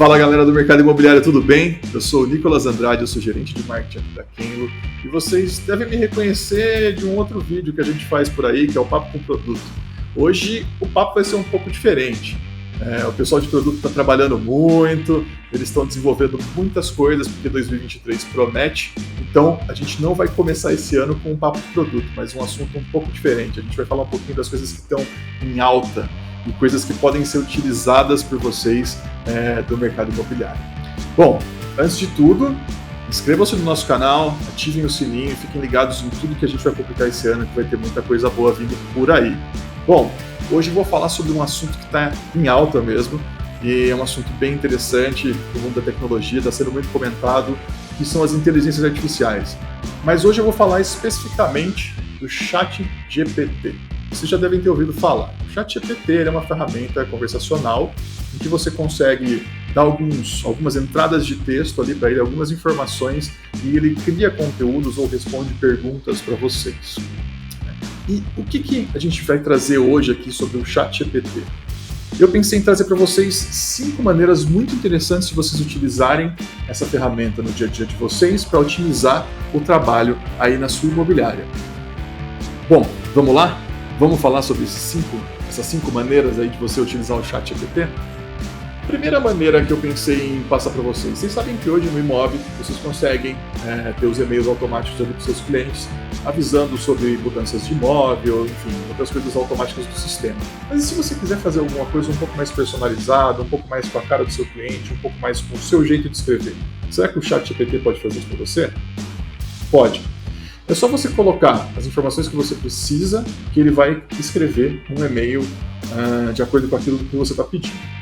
Fala galera do mercado imobiliário, tudo bem? Eu sou o Nicolas Andrade, eu sou gerente de marketing aqui da Kenlo e vocês devem me reconhecer de um outro vídeo que a gente faz por aí, que é o Papo com Produto. Hoje o papo vai ser um pouco diferente. O pessoal de produto está trabalhando muito, eles estão desenvolvendo muitas coisas porque 2023 promete, então a gente não vai começar esse ano com um papo de produto, mas um assunto um pouco diferente. A gente vai falar um pouquinho das coisas que estão em alta e coisas que podem ser utilizadas por vocês do mercado imobiliário. Bom, antes de tudo, inscrevam-se no nosso canal, ativem o sininho e fiquem ligados em tudo que a gente vai publicar esse ano, que vai ter muita coisa boa vindo por aí. Bom, hoje eu vou falar sobre um assunto que está em alta mesmo, e é um assunto bem interessante no mundo da tecnologia, está sendo muito comentado, que são as inteligências artificiais. Mas hoje eu vou falar especificamente do ChatGPT. Vocês já devem ter ouvido falar. O ChatGPT é uma ferramenta conversacional em que você consegue dar algumas entradas de texto ali para ele, algumas informações, e ele cria conteúdos ou responde perguntas para vocês. E o que a gente vai trazer hoje aqui sobre o ChatGPT? Eu pensei em trazer para vocês 5 maneiras muito interessantes de vocês utilizarem essa ferramenta no dia a dia de vocês para otimizar o trabalho aí na sua imobiliária. Bom, vamos lá? Vamos falar sobre essas 5 maneiras aí de você utilizar o ChatGPT? Primeira maneira que eu pensei em passar para vocês. Vocês sabem que hoje no imóvel vocês conseguem ter os e-mails automáticos ali para os seus clientes, avisando sobre mudanças de imóvel, enfim, outras coisas automáticas do sistema. Mas e se você quiser fazer alguma coisa um pouco mais personalizada, um pouco mais com a cara do seu cliente, um pouco mais com o seu jeito de escrever? Será que o ChatGPT pode fazer isso para você? Pode. É só você colocar as informações que você precisa, que ele vai escrever um e-mail de acordo com aquilo que você está pedindo.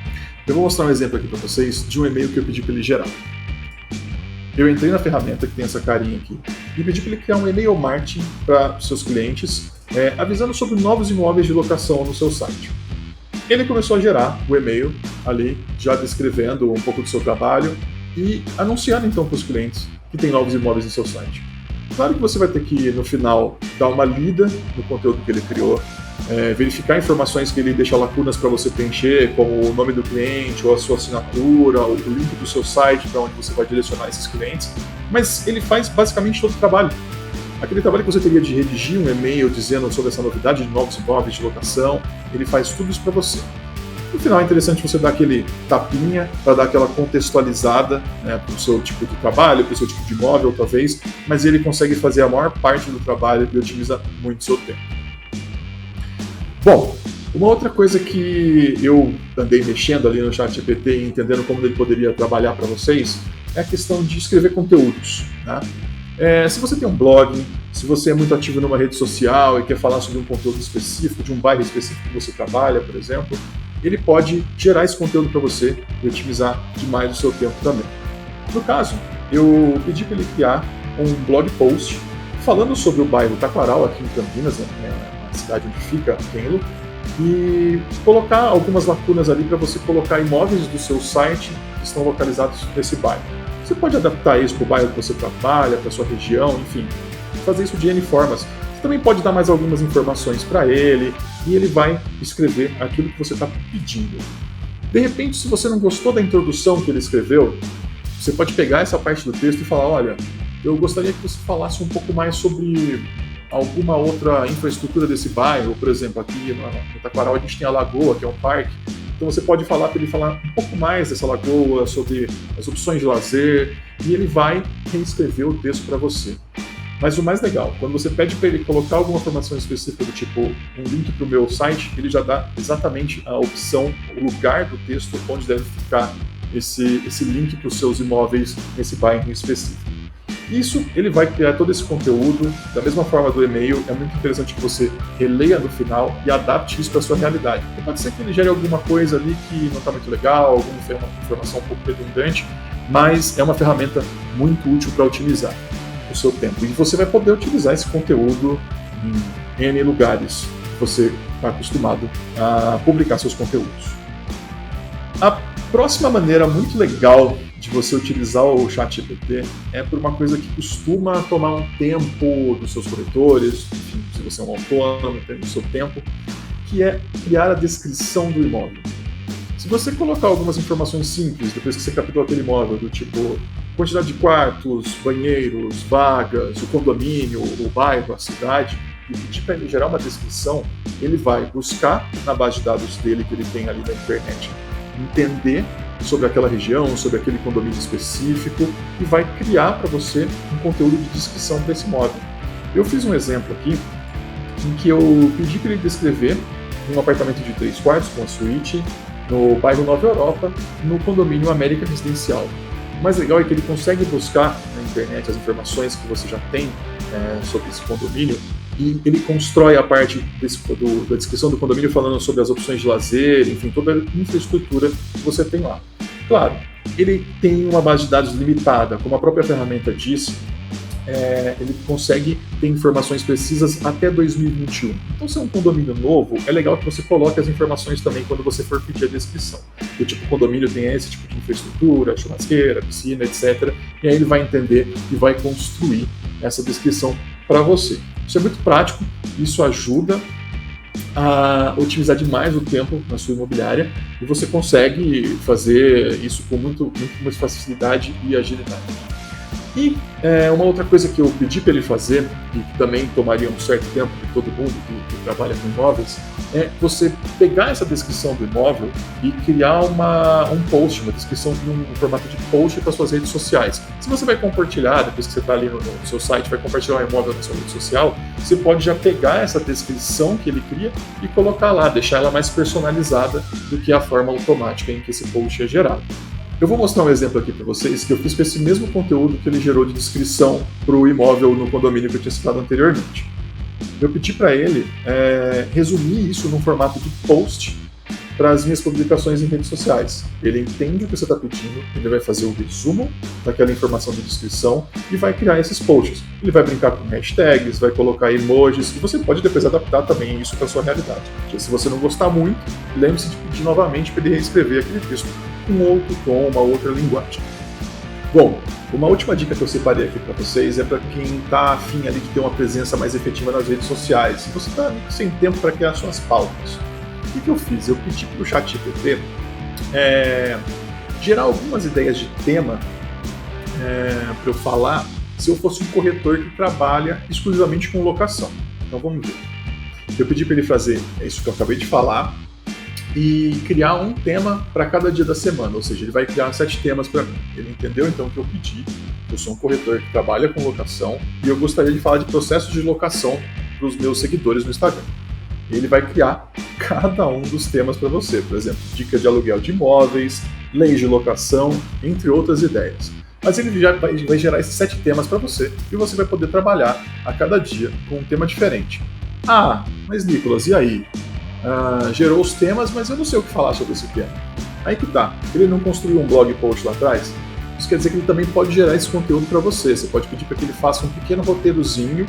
Eu vou mostrar um exemplo aqui para vocês de um e-mail que eu pedi para ele gerar. Eu entrei na ferramenta que tem essa carinha aqui e pedi para ele criar um e-mail marketing para seus clientes, avisando sobre novos imóveis de locação no seu site. Ele começou a gerar o e-mail ali, já descrevendo um pouco do seu trabalho e anunciando então para os clientes que tem novos imóveis no seu site. Claro que você vai ter que, no final, dar uma lida no conteúdo que ele criou, verificar informações que ele deixa lacunas para você preencher, como o nome do cliente, ou a sua assinatura, ou o link do seu site para onde você vai direcionar esses clientes, mas ele faz basicamente todo o trabalho. Aquele trabalho que você teria de redigir um e-mail dizendo sobre essa novidade de novos imóveis de locação, ele faz tudo isso para você. No final é interessante você dar aquele tapinha para dar aquela contextualizada para o seu tipo de trabalho, para o seu tipo de imóvel talvez, mas ele consegue fazer a maior parte do trabalho e otimiza muito o seu tempo. Bom, uma outra coisa que eu andei mexendo ali no ChatGPT e entendendo como ele poderia trabalhar para vocês é a questão de escrever conteúdos. Né? Se você tem um blog, se você é muito ativo numa rede social e quer falar sobre um conteúdo específico, de um bairro específico que você trabalha, por exemplo, ele pode gerar esse conteúdo para você e otimizar demais o seu tempo também. No caso, eu pedi para ele criar um blog post falando sobre o bairro Taquaral, aqui em Campinas, na cidade onde fica Kenlo, e colocar algumas lacunas ali para você colocar imóveis do seu site que estão localizados nesse bairro. Você pode adaptar isso para o bairro que você trabalha, para a sua região, enfim, fazer isso de N formas. Você também pode dar mais algumas informações para ele e ele vai escrever aquilo que você está pedindo. De repente, se você não gostou da introdução que ele escreveu, você pode pegar essa parte do texto e falar, olha, eu gostaria que você falasse um pouco mais sobre alguma outra infraestrutura desse bairro. Por exemplo, aqui no Taquaral a gente tem a Lagoa, que é um parque. Então você pode falar para ele falar um pouco mais dessa lagoa, sobre as opções de lazer, e ele vai reescrever o texto para você. Mas o mais legal, quando você pede para ele colocar alguma informação específica do tipo um link para o meu site, ele já dá exatamente a opção, o lugar do texto onde deve ficar esse link para os seus imóveis nesse bairro específico. Isso, ele vai criar todo esse conteúdo, da mesma forma do e-mail. É muito interessante que você releia no final e adapte isso para a sua realidade. Porque pode ser que ele gere alguma coisa ali que não está muito legal, alguma informação um pouco redundante, mas é uma ferramenta muito útil para otimizar o seu tempo. E você vai poder utilizar esse conteúdo em N lugares que você está acostumado a publicar seus conteúdos. A próxima maneira muito legal de você utilizar o ChatGPT é por uma coisa que costuma tomar um tempo dos seus corretores, enfim, se você é um autônomo, tem o seu tempo, que é criar a descrição do imóvel. Se você colocar algumas informações simples depois que você captou aquele imóvel, do tipo quantidade de quartos, banheiros, vagas, o condomínio, o bairro, a cidade, e pedir para ele gerar uma descrição, ele vai buscar na base de dados dele que ele tem ali na internet, entender sobre aquela região, sobre aquele condomínio específico e vai criar para você um conteúdo de descrição para esse imóvel. Eu fiz um exemplo aqui em que eu pedi para ele descrever um apartamento de 3 quartos com a suíte no bairro Nova Europa, no condomínio América Residencial. O mais legal é que ele consegue buscar na internet as informações que você já tem sobre esse condomínio e ele constrói a parte da descrição do condomínio falando sobre as opções de lazer, enfim, toda a infraestrutura que você tem lá. Claro, ele tem uma base de dados limitada, como a própria ferramenta disse, ele consegue ter informações precisas até 2021. Então, se é um condomínio novo, é legal que você coloque as informações também quando você for pedir a descrição. Do tipo, o condomínio tem esse tipo de infraestrutura, churrasqueira, piscina, etc. E aí ele vai entender e vai construir essa descrição para você. Isso é muito prático, isso ajuda a otimizar demais o tempo na sua imobiliária e você consegue fazer isso com muito mais facilidade e agilidade. E uma outra coisa que eu pedi para ele fazer, e que também tomaria um certo tempo de todo mundo que trabalha com imóveis, é você pegar essa descrição do imóvel e criar um post, uma descrição em um formato de post para suas redes sociais. Se você vai compartilhar, depois que você está ali no seu site, vai compartilhar o imóvel na sua rede social, você pode já pegar essa descrição que ele cria e colocar lá, deixar ela mais personalizada do que a forma automática em que esse post é gerado. Eu vou mostrar um exemplo aqui para vocês que eu fiz com esse mesmo conteúdo que ele gerou de descrição para o imóvel no condomínio que eu tinha citado anteriormente. Eu pedi para ele resumir isso num formato de post para as minhas publicações em redes sociais. Ele entende o que você está pedindo, ele vai fazer o resumo daquela informação de descrição e vai criar esses posts. Ele vai brincar com hashtags, vai colocar emojis e você pode depois adaptar também isso para a sua realidade. Porque se você não gostar muito, lembre-se de pedir novamente para ele reescrever aquele texto com outro tom, uma outra linguagem. Bom, uma última dica que eu separei aqui para vocês é para quem está afim ali de ter uma presença mais efetiva nas redes sociais. Se você está sem tempo para criar suas pautas, o que eu fiz? Eu pedi para o ChatGPT gerar algumas ideias de tema para eu falar se eu fosse um corretor que trabalha exclusivamente com locação. Então vamos ver. Eu pedi para ele fazer isso que eu acabei de falar e criar um tema para cada dia da semana, ou seja, ele vai criar 7 temas para mim. Ele entendeu então o que eu pedi. Eu sou um corretor que trabalha com locação e eu gostaria de falar de processos de locação para os meus seguidores no Instagram. Ele vai criar cada um dos temas para você, por exemplo, dica de aluguel de imóveis, leis de locação, entre outras ideias. Mas ele já vai gerar esses 7 temas para você e você vai poder trabalhar a cada dia com um tema diferente. Ah, mas Nicolas, e aí? Gerou os temas, mas eu não sei o que falar sobre esse tema. Aí que tá, ele não construiu um blog post lá atrás? Isso quer dizer que ele também pode gerar esse conteúdo para você. Você pode pedir para que ele faça um pequeno roteirozinho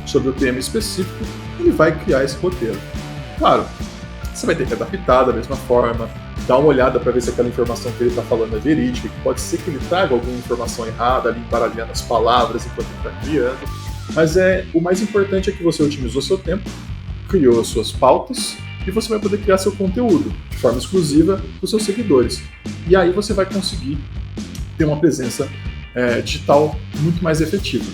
sobre o tema específico e ele vai criar esse roteiro. Claro, você vai ter que adaptar da mesma forma, dar uma olhada para ver se aquela informação que ele está falando é verídica, que pode ser que ele traga alguma informação errada ali, embaralhando as palavras enquanto ele está criando. Mas o mais importante é que você otimizou seu tempo, criou as suas pautas, e você vai poder criar seu conteúdo de forma exclusiva para os seus seguidores. E aí você vai conseguir ter uma presença digital muito mais efetiva.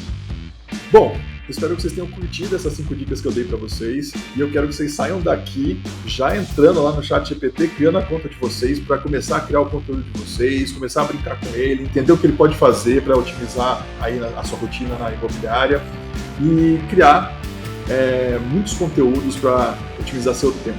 Bom, espero que vocês tenham curtido essas 5 dicas que eu dei para vocês e eu quero que vocês saiam daqui já entrando lá no ChatGPT, criando a conta de vocês para começar a criar o conteúdo de vocês, começar a brincar com ele, entender o que ele pode fazer para otimizar aí a sua rotina na imobiliária e criar muitos conteúdos para otimizar seu tempo.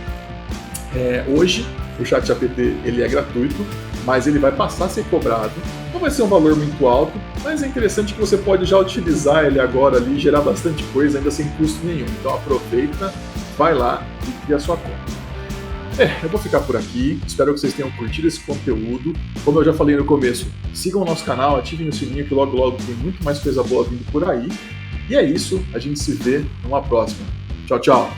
Hoje o ChatGPT ele é gratuito, mas ele vai passar a ser cobrado. Não vai ser um valor muito alto, mas é interessante que você pode já utilizar ele agora ali, gerar bastante coisa ainda sem custo nenhum. Então aproveita, vai lá e cria a sua conta. Eu vou ficar por aqui, espero que vocês tenham curtido esse conteúdo. Como eu já falei no começo, sigam o nosso canal, ativem o sininho que logo logo tem muito mais coisa boa vindo por aí. E é isso, a gente se vê numa próxima. Tchau, tchau!